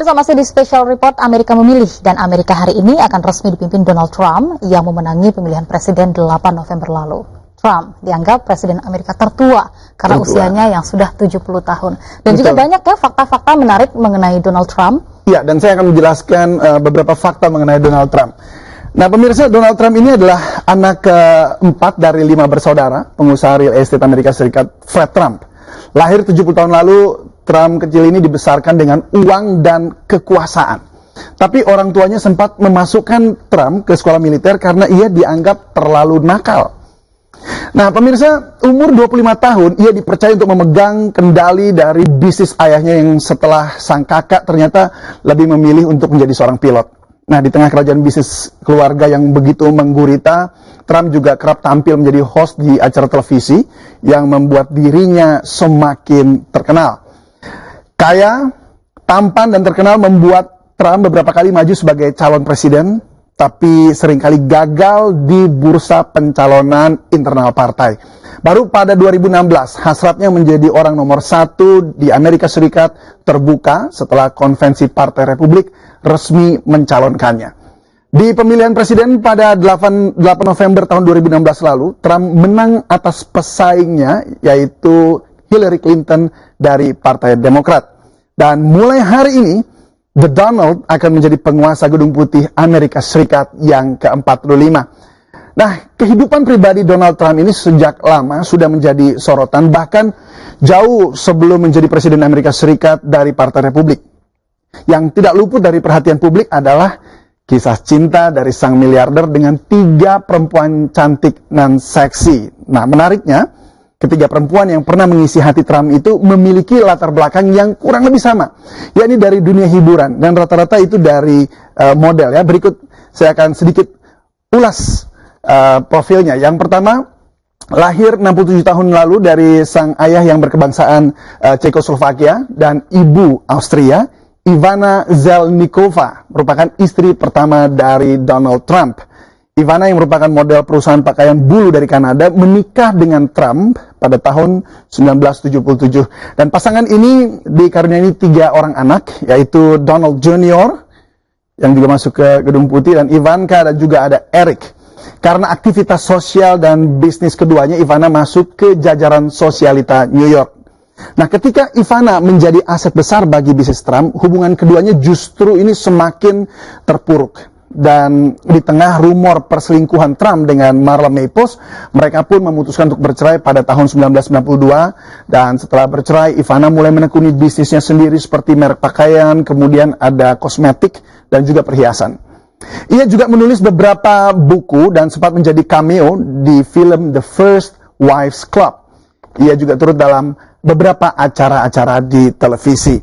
Pemirsa, masih di Special Report Amerika Memilih, dan Amerika hari ini akan resmi dipimpin Donald Trump yang memenangi pemilihan presiden 8 November lalu. Trump dianggap presiden Amerika tertua karena usianya yang sudah 70 tahun. Dan juga banyak ya fakta-fakta menarik mengenai Donald Trump. Ya, dan saya akan menjelaskan beberapa fakta mengenai Donald Trump. Nah, pemirsa, Donald Trump ini adalah anak keempat dari 5 bersaudara pengusaha real estate Amerika Serikat, Fred Trump. Lahir 70 tahun lalu, Trump kecil ini dibesarkan dengan uang dan kekuasaan. Tapi orang tuanya sempat memasukkan Trump ke sekolah militer karena ia dianggap terlalu nakal. Nah, pemirsa, umur 25 tahun, ia dipercaya untuk memegang kendali dari bisnis ayahnya yang setelah sang kakak ternyata lebih memilih untuk menjadi seorang pilot. Nah, di tengah kerajaan bisnis keluarga yang begitu menggurita, Trump juga kerap tampil menjadi host di acara televisi yang membuat dirinya semakin terkenal. Kaya, tampan, dan terkenal membuat Trump beberapa kali maju sebagai calon presiden, tapi seringkali gagal di bursa pencalonan internal partai. Baru pada 2016, hasratnya menjadi orang nomor 1 di Amerika Serikat terbuka setelah konvensi Partai Republik resmi mencalonkannya. Di pemilihan presiden pada 8 November tahun 2016 lalu, Trump menang atas pesaingnya, yaitu Hillary Clinton dari Partai Demokrat. Dan mulai hari ini, The Donald akan menjadi penguasa Gedung Putih Amerika Serikat yang ke-45. Nah, kehidupan pribadi Donald Trump ini sejak lama sudah menjadi sorotan, bahkan jauh sebelum menjadi Presiden Amerika Serikat dari Partai Republik. Yang tidak luput dari perhatian publik adalah kisah cinta dari sang miliarder dengan 3 perempuan cantik dan seksi. Nah, menariknya, ketiga perempuan yang pernah mengisi hati Trump itu memiliki latar belakang yang kurang lebih sama, yakni dari dunia hiburan, dan rata-rata itu dari model ya. Berikut saya akan sedikit ulas profilnya. Yang pertama, lahir 67 tahun lalu dari sang ayah yang berkebangsaan Cekoslovakia dan ibu Austria. Ivana Zelnikova merupakan istri pertama dari Donald Trump. Ivana, yang merupakan model perusahaan pakaian bulu dari Kanada, menikah dengan Trump pada tahun 1977. Dan pasangan ini dikaruniai 3 orang anak, yaitu Donald Jr., yang juga masuk ke Gedung Putih, dan Ivanka, dan juga ada Eric. Karena aktivitas sosial dan bisnis keduanya, Ivana masuk ke jajaran sosialita New York. Nah, ketika Ivana menjadi aset besar bagi bisnis Trump, hubungan keduanya justru ini semakin terpuruk. Dan di tengah rumor perselingkuhan Trump dengan Marla Maples, mereka pun memutuskan untuk bercerai pada tahun 1992. Dan setelah bercerai, Ivana mulai menekuni bisnisnya sendiri seperti merek pakaian, kemudian ada kosmetik, dan juga perhiasan. Ia juga menulis beberapa buku dan sempat menjadi cameo di film The First Wives Club. Ia juga turut dalam beberapa acara-acara di televisi.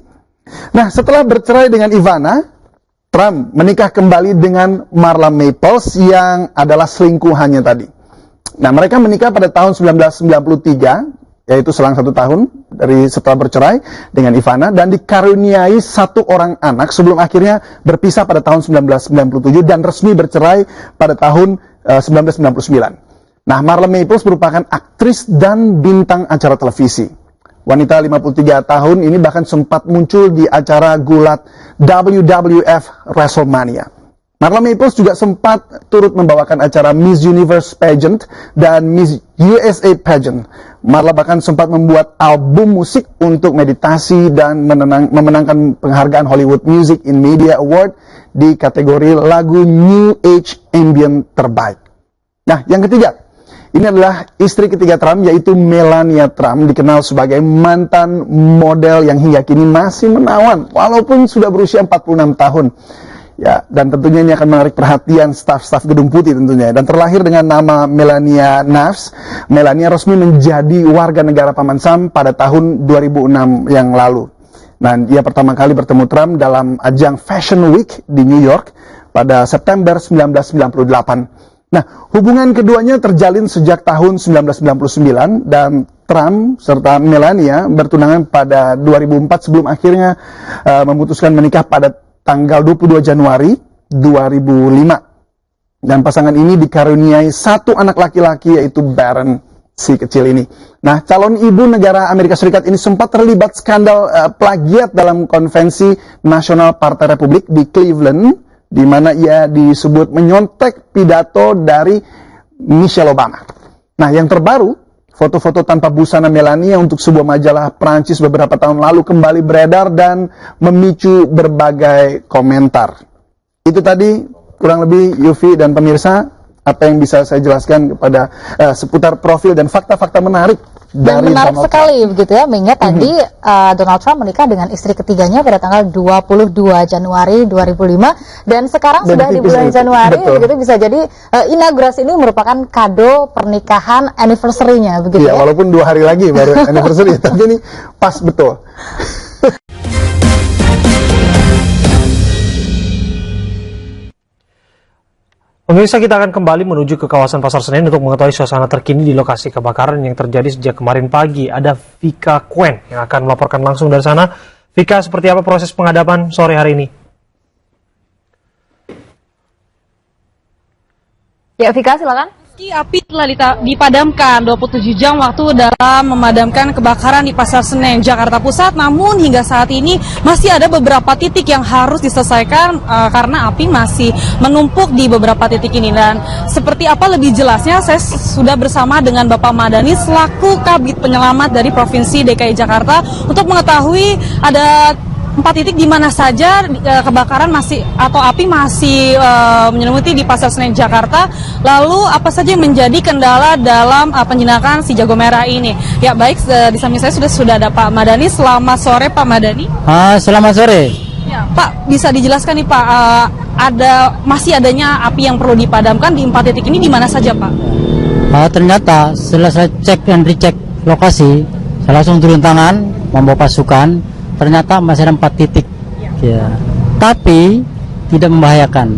Nah, setelah bercerai dengan Ivana, Trump menikah kembali dengan Marla Maples yang adalah selingkuhannya tadi. Nah, mereka menikah pada tahun 1993, yaitu selang 1 tahun dari setelah bercerai dengan Ivana, dan dikaruniai 1 orang anak sebelum akhirnya berpisah pada tahun 1997 dan resmi bercerai pada tahun 1999. Nah, Marla Maples merupakan aktris dan bintang acara televisi. Wanita 53 tahun ini bahkan sempat muncul di acara gulat WWF WrestleMania. Marla Maples juga sempat turut membawakan acara Miss Universe Pageant dan Miss USA Pageant. Marla bahkan sempat membuat album musik untuk meditasi dan memenangkan penghargaan Hollywood Music in Media Award di kategori lagu New Age Ambient terbaik. Nah, yang ketiga, ini adalah istri ketiga Trump, yaitu Melania Trump, dikenal sebagai mantan model yang hingga kini masih menawan, walaupun sudah berusia 46 tahun. Ya, dan tentunya ini akan menarik perhatian staf-staf Gedung Putih tentunya. Dan terlahir dengan nama Melania Knafs, Melania resmi menjadi warga negara Paman Sam pada tahun 2006 yang lalu. Dan ia pertama kali bertemu Trump dalam ajang Fashion Week di New York pada September 1998. Nah, hubungan keduanya terjalin sejak tahun 1999 dan Trump serta Melania bertunangan pada 2004 sebelum akhirnya memutuskan menikah pada tanggal 22 Januari 2005. Dan pasangan ini dikaruniai 1 anak laki-laki, yaitu Barron si kecil ini. Nah, calon ibu negara Amerika Serikat ini sempat terlibat skandal plagiat dalam konvensi nasional Partai Republik di Cleveland, di mana ia disebut menyontek pidato dari Michelle Obama. Nah, yang terbaru, foto-foto tanpa busana Melania untuk sebuah majalah Prancis beberapa tahun lalu kembali beredar dan memicu berbagai komentar. Itu tadi kurang lebih Yufi dan pemirsa apa yang bisa saya jelaskan kepada seputar profil dan fakta-fakta menarik dan dari menarik Donald sekali Trump. begitu ya, mengingat tadi Donald Trump menikah dengan istri ketiganya pada tanggal 22 Januari 2005 dan sekarang Dan sudah di tipis bulan itu. Januari Betul. begitu, bisa jadi inaugurasi ini merupakan kado pernikahan anniversary-nya begitu Iya, ya. walaupun 2 hari lagi baru anniversary, tapi ini pas betul. Pemirsa, kita akan kembali menuju ke kawasan Pasar Senen untuk mengetahui suasana terkini di lokasi kebakaran yang terjadi sejak kemarin pagi. Ada Vika Kuen yang akan melaporkan langsung dari sana. Vika, seperti apa proses pengadapan sore hari ini? Ya, Vika silakan. Api telah dipadamkan 27 jam waktu dalam memadamkan kebakaran di Pasar Senen, Jakarta Pusat. Namun hingga saat ini masih ada beberapa titik yang harus diselesaikan karena api masih menumpuk di beberapa titik ini. Dan seperti apa lebih jelasnya, saya sudah bersama dengan Bapak Madani selaku Kabid Penyelamat dari Provinsi DKI Jakarta untuk mengetahui ada 4 titik di mana saja kebakaran masih atau api masih menyelimuti di Pasar Senen Jakarta. Lalu apa saja yang menjadi kendala dalam penjinakan si jago merah ini? Ya baik, di samping saya sudah ada Pak Madani. Selamat sore Pak Madani. Selamat sore. Ya Pak, bisa dijelaskan nih Pak, masih adanya api yang perlu dipadamkan di 4 titik ini di mana saja Pak? Ternyata setelah saya cek dan recheck lokasi, saya langsung turun tangan membawa pasukan. Ternyata masih ada 4 titik, ya. Tapi tidak membahayakan.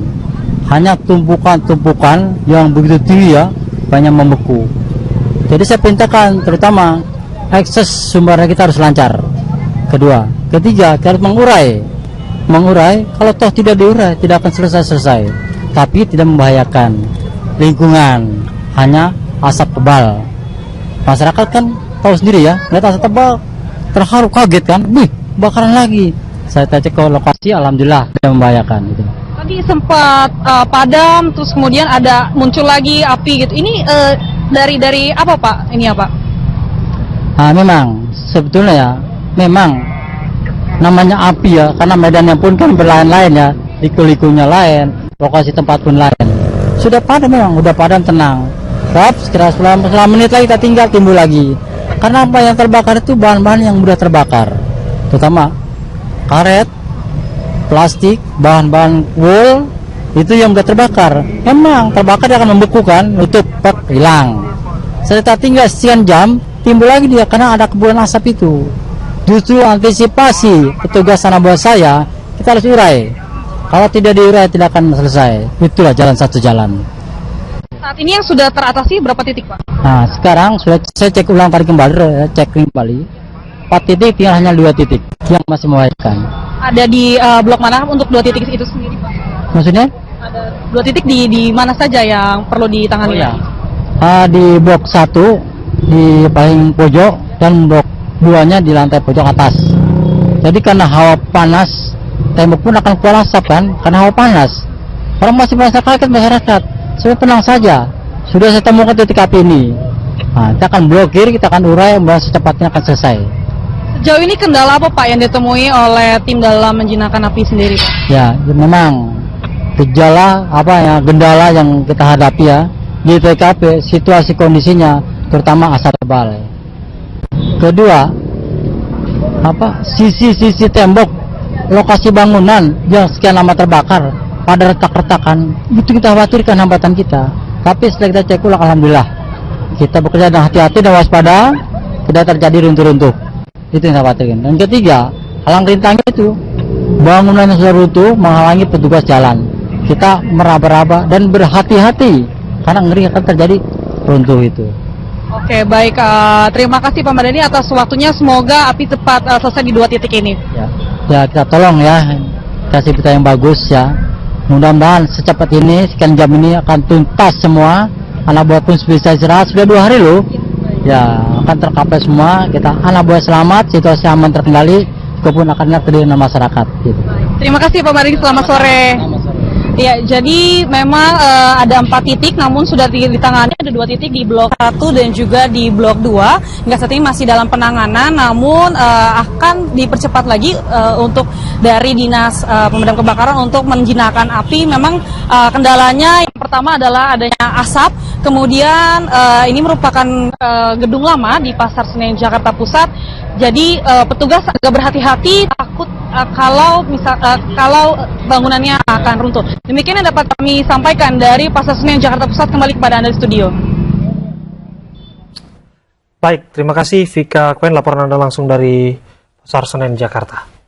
Hanya tumpukan-tumpukan yang begitu tinggi ya, banyak membeku. Jadi saya perintahkan terutama akses sumber kita harus lancar. Kedua, ketiga kita harus mengurai. Kalau toh tidak diurai, tidak akan selesai. Tapi tidak membahayakan lingkungan, hanya asap tebal. Masyarakat kan tahu sendiri ya, lihat asap tebal terharu, kaget kan, bakaran lagi. Saya cek ke lokasi, alhamdulillah tidak membahayakan gitu. Tadi sempat padam, terus kemudian ada muncul lagi api gitu. Ini dari apa Pak? Ini ya Pak? Memang sebetulnya ya, memang namanya api ya, karena medannya pun kan berlain-lain ya, liku-likunya lain, lokasi tempat pun lain. Sudah padam memang, udah padam tenang. Sekitar 10 menit lagi kita tinggal timbul lagi. Karena apa yang terbakar itu bahan-bahan yang mudah terbakar, terutama karet, plastik, bahan-bahan wool itu yang mudah terbakar. Memang terbakar dia akan membeku kan, nutup, hilang. Setelah tinggal sekian jam, timbul lagi dia karena ada kepulan asap itu. Justru antisipasi petugas anak buah saya, kita harus urai. Kalau tidak diurai tidak akan selesai. Itulah jalan satu jalan. Saat ini yang sudah teratasi berapa titik Pak? Nah sekarang sudah saya cek ulang tadi kembali, cek kembali 4 titik, tinggal hanya 2 titik yang masih membahayakan. Ada di blok mana untuk 2 titik itu sendiri Pak? Maksudnya? Ada 2 titik di mana saja yang perlu ditangani? Oh, ya. Di blok 1 di paling pojok dan blok 2-nya di lantai pojok atas. Jadi karena hawa panas, tembok pun akan keluar asap kan, karena hawa panas. Orang masih merasa kaget masyarakat. Saya tenang saja, sudah saya temukan titik api ini. Nah, kita akan blokir, kita akan urai, bahwa secepatnya akan selesai. Sejauh ini kendala apa Pak yang ditemui oleh tim dalam menjinakkan api sendiri Pak? Ya, memang gejala gendala yang kita hadapi ya di TKP, situasi kondisinya terutama asap tebal. Kedua, sisi-sisi tembok lokasi bangunan yang sekian lama terbakar pada retak-retakan, itu kita khawatirkan hambatan kita. Tapi setelah kita cek ulang, alhamdulillah kita bekerja dengan hati-hati dan waspada, tidak terjadi runtuh-runtuh. Itu yang kita khawatirkan. Dan ketiga, halang rintangnya itu bangunan yang sudah runtuh menghalangi petugas jalan. Kita meraba-raba dan berhati-hati karena ngeri akan terjadi runtuh itu. Oke, baik. Terima kasih Pak Madani atas waktunya. Semoga api cepat selesai di 2 titik ini. Ya kita tolong ya, kasih berita yang bagus ya. Mudah-mudahan secepat ini, sekian jam ini akan tuntas semua. Anak buah pun bisa istirahat, sudah 2 hari loh. ya akan tercapai semua. Kita anak buah selamat, situasi aman terkendali, kebun akan terlihat dengan masyarakat. Gitu. Terima kasih Pak Maring, selamat sore. Ya, jadi memang ada 4 titik, namun sudah ditangani ada 2 titik di blok 1 dan juga di blok 2. Hingga saat ini masih dalam penanganan, namun akan dipercepat lagi untuk dari dinas pemadam kebakaran untuk menjinakkan api. Memang kendalanya yang pertama adalah adanya asap, kemudian ini merupakan gedung lama di Pasar Senen Jakarta Pusat. Jadi petugas agak berhati-hati, takut kalau bangunannya akan runtuh. Demikian yang dapat kami sampaikan dari Pasar Senen Jakarta Pusat. Kembali kepada Anda di studio. Baik, terima kasih Vika Kwen, laporan Anda langsung dari Pasar Senen Jakarta.